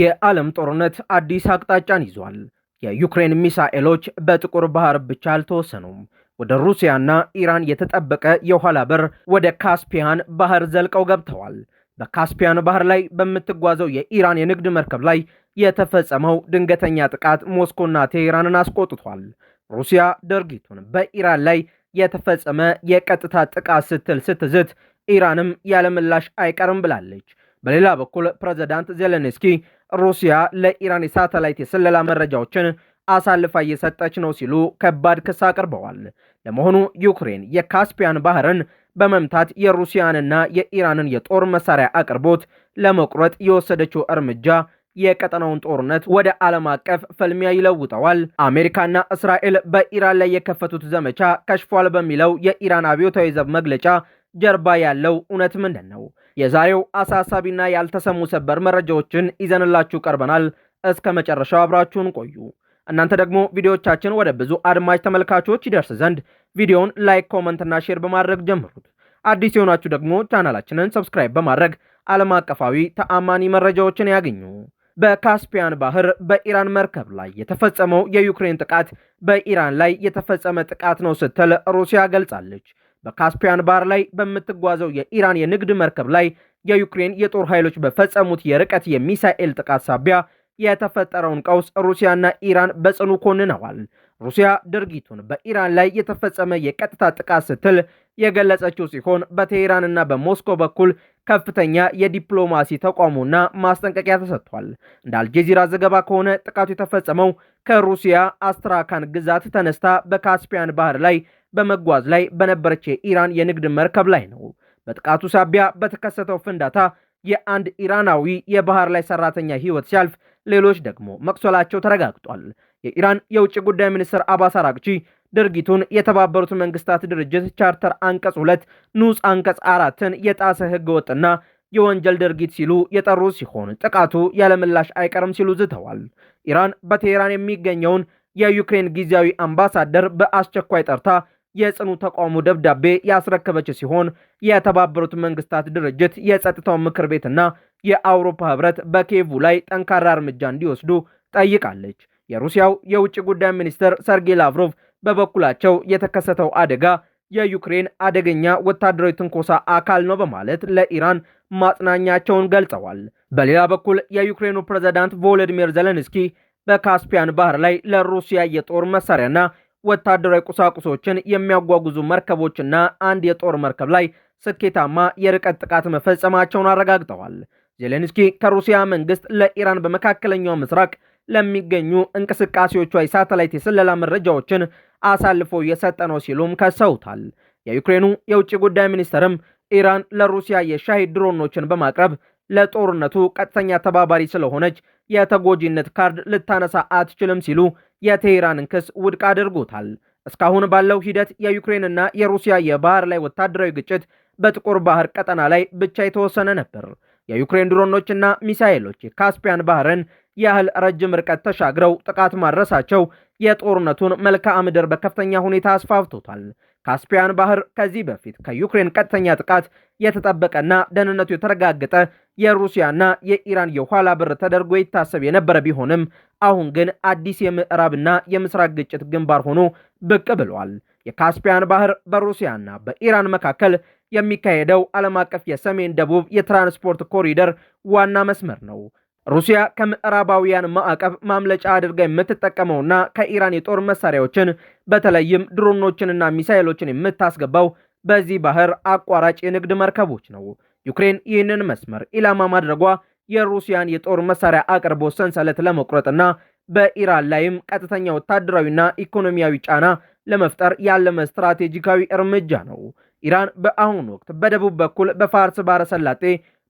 የዓለም ጦርነት አዲስ አቅጣጫን ይዟል። የዩክሬን ሚሳኤሎች በጥቁር ባህር ብቻ አልተወሰኑም። ወደ ሩሲያና ኢራን የተጠበቀ የኋላ በር ወደ ካስፒያን ባህር ዘልቀው ገብተዋል። በካስፒያን ባህር ላይ በምትጓዘው የኢራን የንግድ መርከብ ላይ የተፈጸመው ድንገተኛ ጥቃት ሞስኮና ቴሄራንን አስቆጥቷል። ሩሲያ ድርጊቱን በኢራን ላይ የተፈጸመ የቀጥታ ጥቃት ስትል ስትዝት፣ ኢራንም ያለምላሽ አይቀርም ብላለች። በሌላ በኩል ፕሬዝዳንት ዜሌንስኪ ሩሲያ ለኢራን የሳተላይት የስለላ መረጃዎችን አሳልፋ እየሰጠች ነው ሲሉ ከባድ ክስ አቅርበዋል። ለመሆኑ ዩክሬን የካስፒያን ባህርን በመምታት የሩሲያንና የኢራንን የጦር መሳሪያ አቅርቦት ለመቁረጥ የወሰደችው እርምጃ የቀጠናውን ጦርነት ወደ ዓለም አቀፍ ፍልሚያ ይለውጠዋል? አሜሪካና እስራኤል በኢራን ላይ የከፈቱት ዘመቻ ከሽፏል በሚለው የኢራን አብዮታዊ ዘብ መግለጫ ጀርባ ያለው እውነት ምንድን ነው? የዛሬው አሳሳቢና ያልተሰሙ ሰበር መረጃዎችን ይዘንላችሁ ቀርበናል። እስከ መጨረሻው አብራችሁን ቆዩ። እናንተ ደግሞ ቪዲዮዎቻችን ወደ ብዙ አድማጭ ተመልካቾች ይደርስ ዘንድ ቪዲዮውን ላይክ፣ ኮመንት እና ሼር በማድረግ ጀምሩት። አዲስ የሆናችሁ ደግሞ ቻናላችንን ሰብስክራይብ በማድረግ ዓለም አቀፋዊ ተአማኒ መረጃዎችን ያገኙ። በካስፒያን ባህር በኢራን መርከብ ላይ የተፈጸመው የዩክሬን ጥቃት በኢራን ላይ የተፈጸመ ጥቃት ነው ስትል ሩሲያ ገልጻለች። በካስፒያን ባህር ላይ በምትጓዘው የኢራን የንግድ መርከብ ላይ የዩክሬን የጦር ኃይሎች በፈጸሙት የርቀት የሚሳኤል ጥቃት ሳቢያ የተፈጠረውን ቀውስ ሩሲያና ኢራን በጽኑ ኮንነዋል። ሩሲያ ድርጊቱን በኢራን ላይ የተፈጸመ የቀጥታ ጥቃት ስትል የገለጸችው ሲሆን በቴሄራንና በሞስኮ በኩል ከፍተኛ የዲፕሎማሲ ተቋሙና ማስጠንቀቂያ ተሰጥቷል። እንደ አልጀዚራ ዘገባ ከሆነ ጥቃቱ የተፈጸመው ከሩሲያ አስትራካን ግዛት ተነስታ በካስፒያን ባህር ላይ በመጓዝ ላይ በነበረች የኢራን የንግድ መርከብ ላይ ነው። በጥቃቱ ሳቢያ በተከሰተው ፍንዳታ የአንድ ኢራናዊ የባህር ላይ ሰራተኛ ሕይወት ሲያልፍ ሌሎች ደግሞ መቁሰላቸው ተረጋግጧል። የኢራን የውጭ ጉዳይ ሚኒስትር አባስ አራግቺ ድርጊቱን የተባበሩት መንግስታት ድርጅት ቻርተር አንቀጽ 2 ንዑስ አንቀጽ 4ን የጣሰ ህገወጥና የወንጀል ድርጊት ሲሉ የጠሩ ሲሆን ጥቃቱ ያለምላሽ አይቀርም ሲሉ ዝተዋል። ኢራን በቴሄራን የሚገኘውን የዩክሬን ጊዜያዊ አምባሳደር በአስቸኳይ ጠርታ የጽኑ ተቃውሞ ደብዳቤ ያስረከበች ሲሆን የተባበሩት መንግስታት ድርጅት የጸጥታው ምክር ቤትና የአውሮፓ ህብረት በኪየቭ ላይ ጠንካራ እርምጃ እንዲወስዱ ጠይቃለች። የሩሲያው የውጭ ጉዳይ ሚኒስትር ሰርጌይ ላቭሮቭ በበኩላቸው የተከሰተው አደጋ የዩክሬን አደገኛ ወታደራዊ ትንኮሳ አካል ነው በማለት ለኢራን ማጽናኛቸውን ገልጸዋል። በሌላ በኩል የዩክሬኑ ፕሬዝዳንት ቮሎዲሚር ዜሌንስኪ በካስፒያን ባህር ላይ ለሩሲያ የጦር መሳሪያና ወታደራዊ ቁሳቁሶችን የሚያጓጉዙ መርከቦችና አንድ የጦር መርከብ ላይ ስኬታማ የርቀት ጥቃት መፈጸማቸውን አረጋግጠዋል። ዜሌንስኪ ከሩሲያ መንግስት ለኢራን በመካከለኛው ምስራቅ ለሚገኙ እንቅስቃሴዎቿ የሳተላይት የስለላ መረጃዎችን አሳልፎ የሰጠ ነው ሲሉም ከሰውታል። የዩክሬኑ የውጭ ጉዳይ ሚኒስትርም ኢራን ለሩሲያ የሻሂድ ድሮኖችን በማቅረብ ለጦርነቱ ቀጥተኛ ተባባሪ ስለሆነች የተጎጂነት ካርድ ልታነሳ አትችልም ሲሉ የቴሄራንን ክስ ውድቅ አድርጎታል። እስካሁን ባለው ሂደት የዩክሬንና የሩሲያ የባህር ላይ ወታደራዊ ግጭት በጥቁር ባህር ቀጠና ላይ ብቻ የተወሰነ ነበር። የዩክሬን ድሮኖችና ሚሳኤሎች የካስፒያን ባህርን ያህል ረጅም ርቀት ተሻግረው ጥቃት ማድረሳቸው የጦርነቱን መልክዓ ምድር በከፍተኛ ሁኔታ አስፋፍቶታል። ካስፒያን ባህር ከዚህ በፊት ከዩክሬን ቀጥተኛ ጥቃት የተጠበቀና ደህንነቱ የተረጋገጠ የሩሲያና የኢራን የኋላ በር ተደርጎ ይታሰብ የነበረ ቢሆንም አሁን ግን አዲስ የምዕራብና የምስራቅ ግጭት ግንባር ሆኖ ብቅ ብሏል። የካስፒያን ባህር በሩሲያና በኢራን መካከል የሚካሄደው ዓለም አቀፍ የሰሜን ደቡብ የትራንስፖርት ኮሪደር ዋና መስመር ነው። ሩሲያ ከምዕራባውያን ማዕቀብ ማምለጫ አድርጋ የምትጠቀመውና ከኢራን የጦር መሳሪያዎችን በተለይም ድሮኖችንና ሚሳኤሎችን የምታስገባው በዚህ ባህር አቋራጭ የንግድ መርከቦች ነው። ዩክሬን ይህንን መስመር ኢላማ ማድረጓ የሩሲያን የጦር መሳሪያ አቅርቦት ሰንሰለት ለመቁረጥና በኢራን ላይም ቀጥተኛ ወታደራዊና ኢኮኖሚያዊ ጫና ለመፍጠር ያለመ ስትራቴጂካዊ እርምጃ ነው። ኢራን በአሁኑ ወቅት በደቡብ በኩል በፋርስ ባህረ ሰላጤ፣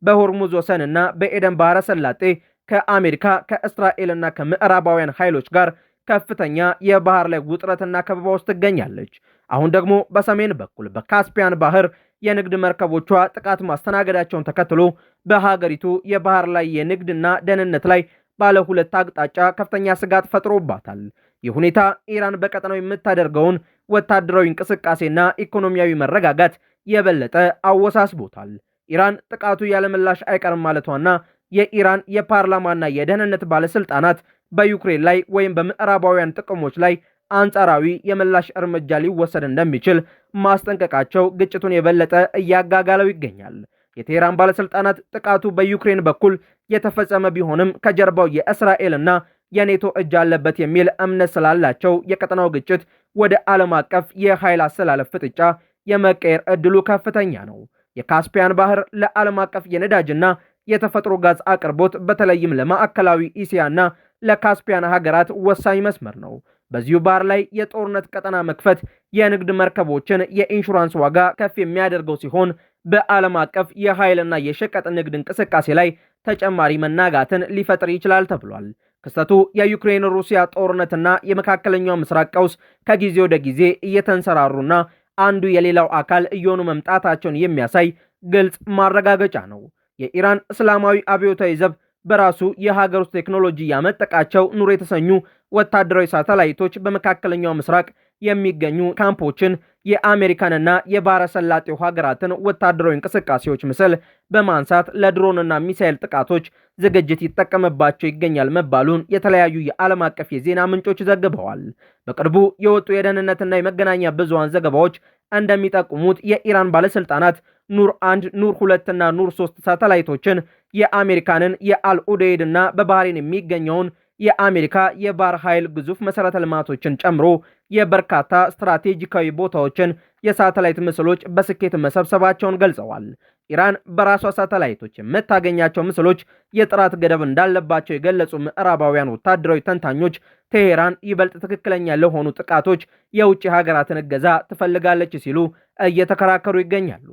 በሆርሙዝ ወሰንና በኤደን ባህረ ሰላጤ ከአሜሪካ ከእስራኤልና ከምዕራባውያን ኃይሎች ጋር ከፍተኛ የባህር ላይ ውጥረትና ከበባ ውስጥ ትገኛለች። አሁን ደግሞ በሰሜን በኩል በካስፒያን ባህር የንግድ መርከቦቿ ጥቃት ማስተናገዳቸውን ተከትሎ በሀገሪቱ የባህር ላይ የንግድና ደህንነት ላይ ባለ ሁለት አቅጣጫ ከፍተኛ ስጋት ፈጥሮባታል። ይህ ሁኔታ ኢራን በቀጠናው የምታደርገውን ወታደራዊ እንቅስቃሴና ኢኮኖሚያዊ መረጋጋት የበለጠ አወሳስቦታል። ኢራን ጥቃቱ ያለምላሽ አይቀርም ማለቷና የኢራን የፓርላማና የደህንነት ባለስልጣናት በዩክሬን ላይ ወይም በምዕራባውያን ጥቅሞች ላይ አንጻራዊ የምላሽ እርምጃ ሊወሰድ እንደሚችል ማስጠንቀቃቸው ግጭቱን የበለጠ እያጋጋለው ይገኛል። የቴህራን ባለስልጣናት ጥቃቱ በዩክሬን በኩል የተፈጸመ ቢሆንም ከጀርባው የእስራኤልና የኔቶ እጅ አለበት የሚል እምነት ስላላቸው የቀጠናው ግጭት ወደ ዓለም አቀፍ የኃይል አሰላለፍ ፍጥጫ የመቀየር እድሉ ከፍተኛ ነው። የካስፒያን ባህር ለዓለም አቀፍ የነዳጅና የተፈጥሮ ጋዝ አቅርቦት በተለይም ለማዕከላዊ እስያና ለካስፒያን ሀገራት ወሳኝ መስመር ነው። በዚሁ ባህር ላይ የጦርነት ቀጠና መክፈት የንግድ መርከቦችን የኢንሹራንስ ዋጋ ከፍ የሚያደርገው ሲሆን በዓለም አቀፍ የኃይልና የሸቀጥ ንግድ እንቅስቃሴ ላይ ተጨማሪ መናጋትን ሊፈጥር ይችላል ተብሏል። ክስተቱ የዩክሬን ሩሲያ ጦርነትና የመካከለኛው ምስራቅ ቀውስ ከጊዜ ወደ ጊዜ እየተንሰራሩና አንዱ የሌላው አካል እየሆኑ መምጣታቸውን የሚያሳይ ግልጽ ማረጋገጫ ነው። የኢራን እስላማዊ አብዮታዊ ዘብ በራሱ የሀገር ውስጥ ቴክኖሎጂ ያመጠቃቸው ኑር የተሰኙ ወታደራዊ ሳተላይቶች በመካከለኛው ምስራቅ የሚገኙ ካምፖችን፣ የአሜሪካንና የባህረ ሰላጤው ሀገራትን ወታደራዊ እንቅስቃሴዎች ምስል በማንሳት ለድሮንና ሚሳኤል ጥቃቶች ዝግጅት ይጠቀምባቸው ይገኛል መባሉን የተለያዩ የዓለም አቀፍ የዜና ምንጮች ዘግበዋል። በቅርቡ የወጡ የደህንነትና የመገናኛ ብዙሃን ዘገባዎች እንደሚጠቁሙት የኢራን ባለስልጣናት ኑር 1፣ ኑር 2 እና ኑር 3 ሳተላይቶችን የአሜሪካንን የአልኡዴይድ እና በባህሬን የሚገኘውን የአሜሪካ የባህር ኃይል ግዙፍ መሠረተ ልማቶችን ጨምሮ የበርካታ ስትራቴጂካዊ ቦታዎችን የሳተላይት ምስሎች በስኬት መሰብሰባቸውን ገልጸዋል። ኢራን በራሷ ሳተላይቶች የምታገኛቸው ምስሎች የጥራት ገደብ እንዳለባቸው የገለጹ ምዕራባውያን ወታደራዊ ተንታኞች ቴሄራን ይበልጥ ትክክለኛ ለሆኑ ጥቃቶች የውጭ ሀገራትን እገዛ ትፈልጋለች ሲሉ እየተከራከሩ ይገኛሉ።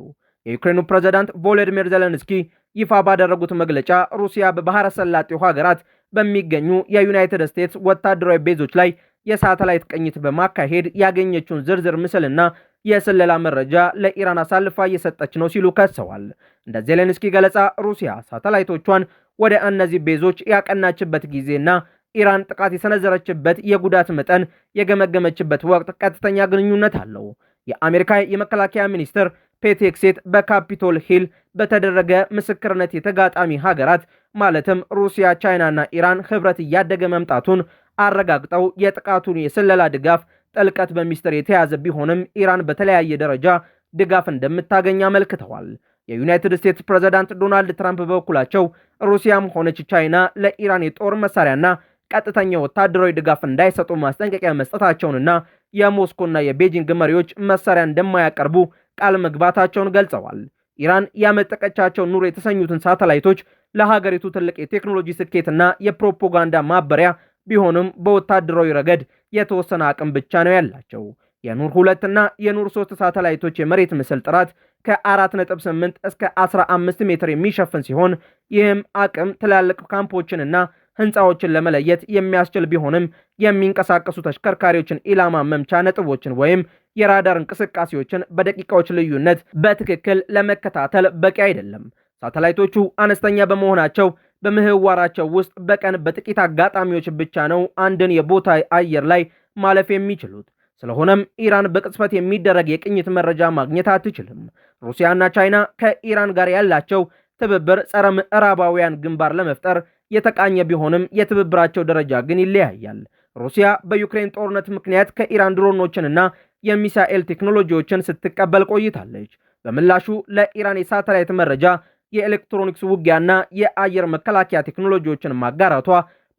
የዩክሬኑ ፕሬዝዳንት ቮሎዲሚር ዜሌንስኪ ይፋ ባደረጉት መግለጫ ሩሲያ በባህረ ሰላጤው ሀገራት በሚገኙ የዩናይትድ ስቴትስ ወታደራዊ ቤዞች ላይ የሳተላይት ቅኝት በማካሄድ ያገኘችውን ዝርዝር ምስልና የስለላ መረጃ ለኢራን አሳልፋ እየሰጠች ነው ሲሉ ከሰዋል። እንደ ዜሌንስኪ ገለጻ ሩሲያ ሳተላይቶቿን ወደ እነዚህ ቤዞች ያቀናችበት ጊዜና ኢራን ጥቃት የሰነዘረችበት የጉዳት መጠን የገመገመችበት ወቅት ቀጥተኛ ግንኙነት አለው። የአሜሪካ የመከላከያ ሚኒስትር ፔት ሄግሴት በካፒቶል ሂል በተደረገ ምስክርነት የተጋጣሚ ሀገራት ማለትም ሩሲያ፣ ቻይናና ኢራን ህብረት እያደገ መምጣቱን አረጋግጠው የጥቃቱን የስለላ ድጋፍ ጥልቀት በሚስጥር የተያዘ ቢሆንም ኢራን በተለያየ ደረጃ ድጋፍ እንደምታገኝ አመልክተዋል። የዩናይትድ ስቴትስ ፕሬዝዳንት ዶናልድ ትራምፕ በበኩላቸው ሩሲያም ሆነች ቻይና ለኢራን የጦር መሳሪያና ቀጥተኛ ወታደራዊ ድጋፍ እንዳይሰጡ ማስጠንቀቂያ መስጠታቸውንና የሞስኮና የቤጂንግ መሪዎች መሳሪያ እንደማያቀርቡ ቃል መግባታቸውን ገልጸዋል። ኢራን ያመጠቀቻቸው ኑር የተሰኙትን ሳተላይቶች ለሀገሪቱ ትልቅ የቴክኖሎጂ ስኬትና የፕሮፓጋንዳ ማበሪያ ቢሆንም በወታደራዊ ረገድ የተወሰነ አቅም ብቻ ነው ያላቸው። የኑር 2 እና የኑር 3 ሳተላይቶች የመሬት ምስል ጥራት ከ4.8 እስከ 15 ሜትር የሚሸፍን ሲሆን ይህም አቅም ትላልቅ ካምፖችንና ህንፃዎችን ለመለየት የሚያስችል ቢሆንም የሚንቀሳቀሱ ተሽከርካሪዎችን ኢላማ መምቻ ነጥቦችን ወይም የራዳር እንቅስቃሴዎችን በደቂቃዎች ልዩነት በትክክል ለመከታተል በቂ አይደለም። ሳተላይቶቹ አነስተኛ በመሆናቸው በምህዋራቸው ውስጥ በቀን በጥቂት አጋጣሚዎች ብቻ ነው አንድን የቦታ አየር ላይ ማለፍ የሚችሉት። ስለሆነም ኢራን በቅጽበት የሚደረግ የቅኝት መረጃ ማግኘት አትችልም። ሩሲያና ቻይና ከኢራን ጋር ያላቸው ትብብር ጸረ ምዕራባውያን ግንባር ለመፍጠር የተቃኘ ቢሆንም የትብብራቸው ደረጃ ግን ይለያያል። ሩሲያ በዩክሬን ጦርነት ምክንያት ከኢራን ድሮኖችንና የሚሳኤል ቴክኖሎጂዎችን ስትቀበል ቆይታለች። በምላሹ ለኢራን የሳተላይት መረጃ፣ የኤሌክትሮኒክስ ውጊያና የአየር መከላከያ ቴክኖሎጂዎችን ማጋራቷ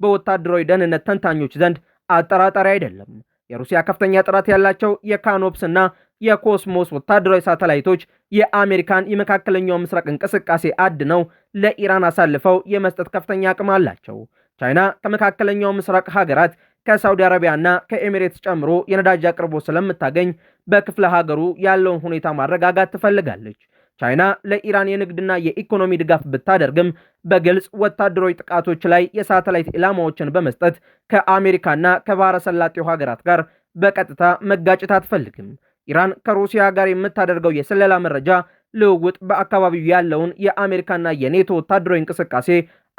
በወታደራዊ ደህንነት ተንታኞች ዘንድ አጠራጣሪ አይደለም። የሩሲያ ከፍተኛ ጥራት ያላቸው የካኖፕስ እና የኮስሞስ ወታደራዊ ሳተላይቶች የአሜሪካን የመካከለኛው ምስራቅ እንቅስቃሴ አድነው ለኢራን አሳልፈው የመስጠት ከፍተኛ አቅም አላቸው። ቻይና ከመካከለኛው ምስራቅ ሀገራት ከሳውዲ አረቢያና ከኤሚሬትስ ጨምሮ የነዳጅ አቅርቦት ስለምታገኝ በክፍለ ሀገሩ ያለውን ሁኔታ ማረጋጋት ትፈልጋለች። ቻይና ለኢራን የንግድና የኢኮኖሚ ድጋፍ ብታደርግም በግልጽ ወታደራዊ ጥቃቶች ላይ የሳተላይት ኢላማዎችን በመስጠት ከአሜሪካና ከባህረ ሰላጤው ሀገራት ጋር በቀጥታ መጋጨት አትፈልግም። ኢራን ከሩሲያ ጋር የምታደርገው የስለላ መረጃ ልውውጥ በአካባቢው ያለውን የአሜሪካና የኔቶ ወታደራዊ እንቅስቃሴ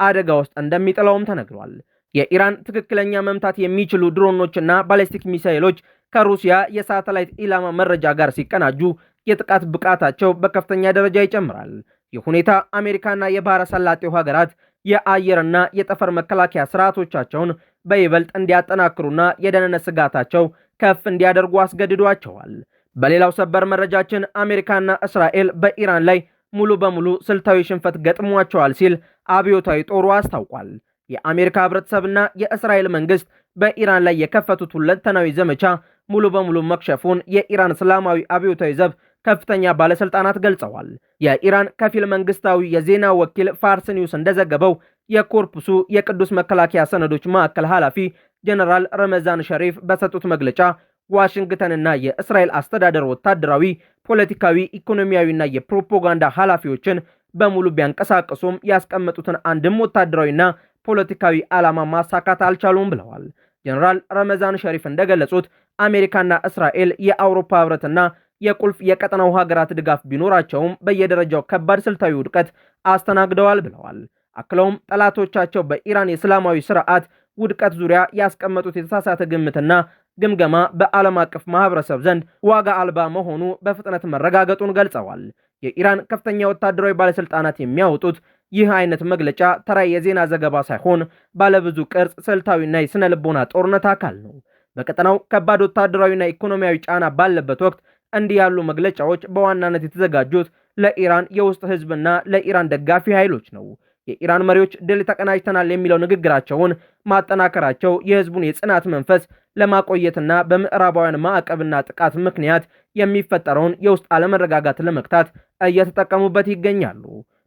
አደጋ ውስጥ እንደሚጥለውም ተነግሯል። የኢራን ትክክለኛ መምታት የሚችሉ ድሮኖችና ባሊስቲክ ሚሳይሎች ከሩሲያ የሳተላይት ኢላማ መረጃ ጋር ሲቀናጁ የጥቃት ብቃታቸው በከፍተኛ ደረጃ ይጨምራል። ይህ ሁኔታ አሜሪካና የባህረ ሰላጤው ሀገራት የአየርና የጠፈር መከላከያ ስርዓቶቻቸውን በይበልጥ እንዲያጠናክሩና የደህንነት ስጋታቸው ከፍ እንዲያደርጉ አስገድዷቸዋል። በሌላው ሰበር መረጃችን አሜሪካና እስራኤል በኢራን ላይ ሙሉ በሙሉ ስልታዊ ሽንፈት ገጥሟቸዋል ሲል አብዮታዊ ጦሩ አስታውቋል። የአሜሪካ ህብረተሰብና የእስራኤል መንግስት በኢራን ላይ የከፈቱት ሁለንተናዊ ዘመቻ ሙሉ በሙሉ መክሸፉን የኢራን እስላማዊ አብዮታዊ ዘብ ከፍተኛ ባለስልጣናት ገልጸዋል። የኢራን ከፊል መንግስታዊ የዜና ወኪል ፋርስ ኒውስ እንደዘገበው የኮርፑሱ የቅዱስ መከላከያ ሰነዶች ማዕከል ኃላፊ ጀነራል ረመዛን ሸሪፍ በሰጡት መግለጫ ዋሽንግተንና የእስራኤል አስተዳደር ወታደራዊ፣ ፖለቲካዊ፣ ኢኮኖሚያዊና የፕሮፓጋንዳ ኃላፊዎችን በሙሉ ቢያንቀሳቅሱም ያስቀመጡትን አንድም ወታደራዊና ፖለቲካዊ ዓላማ ማሳካት አልቻሉም ብለዋል። ጀነራል ረመዛን ሸሪፍ እንደገለጹት አሜሪካና እስራኤል የአውሮፓ ህብረትና የቁልፍ የቀጠናው ሀገራት ድጋፍ ቢኖራቸውም በየደረጃው ከባድ ስልታዊ ውድቀት አስተናግደዋል ብለዋል። አክለውም ጠላቶቻቸው በኢራን የእስላማዊ ስርዓት ውድቀት ዙሪያ ያስቀመጡት የተሳሳተ ግምትና ግምገማ በዓለም አቀፍ ማህበረሰብ ዘንድ ዋጋ አልባ መሆኑ በፍጥነት መረጋገጡን ገልጸዋል። የኢራን ከፍተኛ ወታደራዊ ባለስልጣናት የሚያወጡት ይህ አይነት መግለጫ ተራ የዜና ዘገባ ሳይሆን ባለብዙ ቅርጽ ስልታዊና የስነ ልቦና ጦርነት አካል ነው። በቀጠናው ከባድ ወታደራዊና ኢኮኖሚያዊ ጫና ባለበት ወቅት እንዲህ ያሉ መግለጫዎች በዋናነት የተዘጋጁት ለኢራን የውስጥ ህዝብና ለኢራን ደጋፊ ኃይሎች ነው። የኢራን መሪዎች ድል ተቀናጅተናል የሚለው ንግግራቸውን ማጠናከራቸው የህዝቡን የጽናት መንፈስ ለማቆየትና በምዕራባውያን ማዕቀብና ጥቃት ምክንያት የሚፈጠረውን የውስጥ አለመረጋጋት ለመግታት እየተጠቀሙበት ይገኛሉ።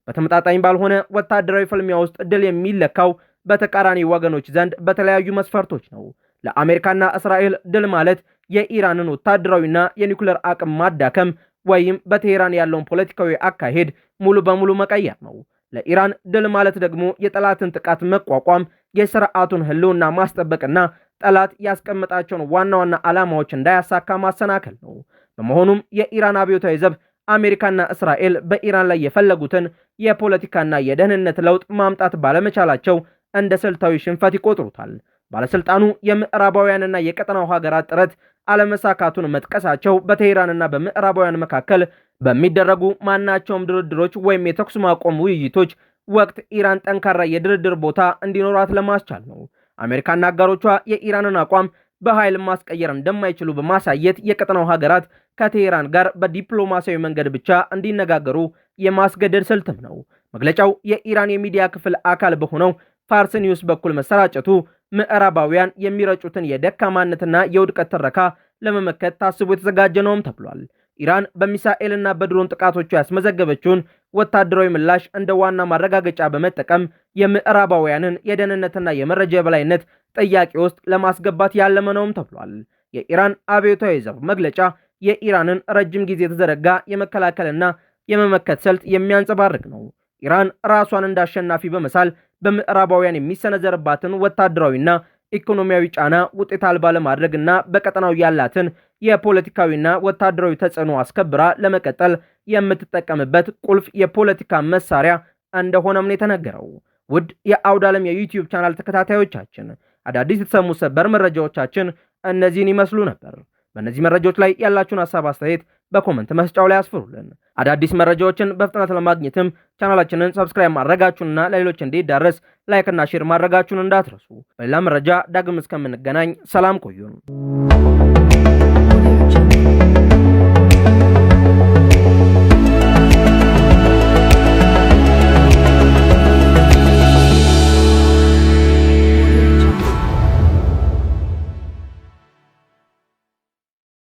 በተመጣጣኝ ባልሆነ ወታደራዊ ፍልሚያ ውስጥ ድል የሚለካው በተቃራኒ ወገኖች ዘንድ በተለያዩ መስፈርቶች ነው። ለአሜሪካና እስራኤል ድል ማለት የኢራንን ወታደራዊና የኒውክሌር አቅም ማዳከም ወይም በቴሄራን ያለውን ፖለቲካዊ አካሄድ ሙሉ በሙሉ መቀየር ነው። ለኢራን ድል ማለት ደግሞ የጠላትን ጥቃት መቋቋም፣ የስርዓቱን ህልውና ማስጠበቅና ጠላት ያስቀመጣቸውን ዋና ዋና ዓላማዎች እንዳያሳካ ማሰናከል ነው። በመሆኑም የኢራን አብዮታዊ ዘብ አሜሪካና እስራኤል በኢራን ላይ የፈለጉትን የፖለቲካና የደህንነት ለውጥ ማምጣት ባለመቻላቸው እንደ ስልታዊ ሽንፈት ይቆጥሩታል። ባለስልጣኑ የምዕራባውያንና የቀጠናው ሀገራት ጥረት አለመሳካቱን መጥቀሳቸው በቴሄራንና በምዕራባውያን መካከል በሚደረጉ ማናቸውም ድርድሮች ወይም የተኩስ ማቆም ውይይቶች ወቅት ኢራን ጠንካራ የድርድር ቦታ እንዲኖራት ለማስቻል ነው። አሜሪካና አጋሮቿ የኢራንን አቋም በኃይል ማስቀየር እንደማይችሉ በማሳየት የቀጠናው ሀገራት ከቴሄራን ጋር በዲፕሎማሲያዊ መንገድ ብቻ እንዲነጋገሩ የማስገደድ ስልትም ነው። መግለጫው የኢራን የሚዲያ ክፍል አካል በሆነው ፋርስ ኒውስ በኩል መሰራጨቱ ምዕራባውያን የሚረጩትን የደካማነትና የውድቀት ትረካ ለመመከት ታስቦ የተዘጋጀ ነውም ተብሏል። ኢራን በሚሳኤልና በድሮን ጥቃቶቿ ያስመዘገበችውን ወታደራዊ ምላሽ እንደ ዋና ማረጋገጫ በመጠቀም የምዕራባውያንን የደህንነትና የመረጃ የበላይነት ጥያቄ ውስጥ ለማስገባት ያለመ ነውም ተብሏል። የኢራን አብዮታዊ ዘብ መግለጫ የኢራንን ረጅም ጊዜ የተዘረጋ የመከላከልና የመመከት ስልት የሚያንጸባርቅ ነው። ኢራን ራሷን እንደ አሸናፊ በመሳል በምዕራባውያን የሚሰነዘርባትን ወታደራዊና ኢኮኖሚያዊ ጫና ውጤት አልባ ለማድረግና በቀጠናው ያላትን የፖለቲካዊና ወታደራዊ ተጽዕኖ አስከብራ ለመቀጠል የምትጠቀምበት ቁልፍ የፖለቲካ መሳሪያ እንደሆነም ነው የተነገረው። ውድ የአውደ ዓለም የዩቲዩብ ቻናል ተከታታዮቻችን አዳዲስ የተሰሙ ሰበር መረጃዎቻችን እነዚህን ይመስሉ ነበር። በእነዚህ መረጃዎች ላይ ያላችሁን ሀሳብ አስተያየት በኮመንት መስጫው ላይ አስፍሩልን። አዳዲስ መረጃዎችን በፍጥነት ለማግኘትም ቻናላችንን ሰብስክራይብ ማድረጋችሁንና ለሌሎች እንዲዳረስ ላይክና ሼር ማድረጋችሁን እንዳትረሱ። በሌላ መረጃ ዳግም እስከምንገናኝ ሰላም ቆዩን።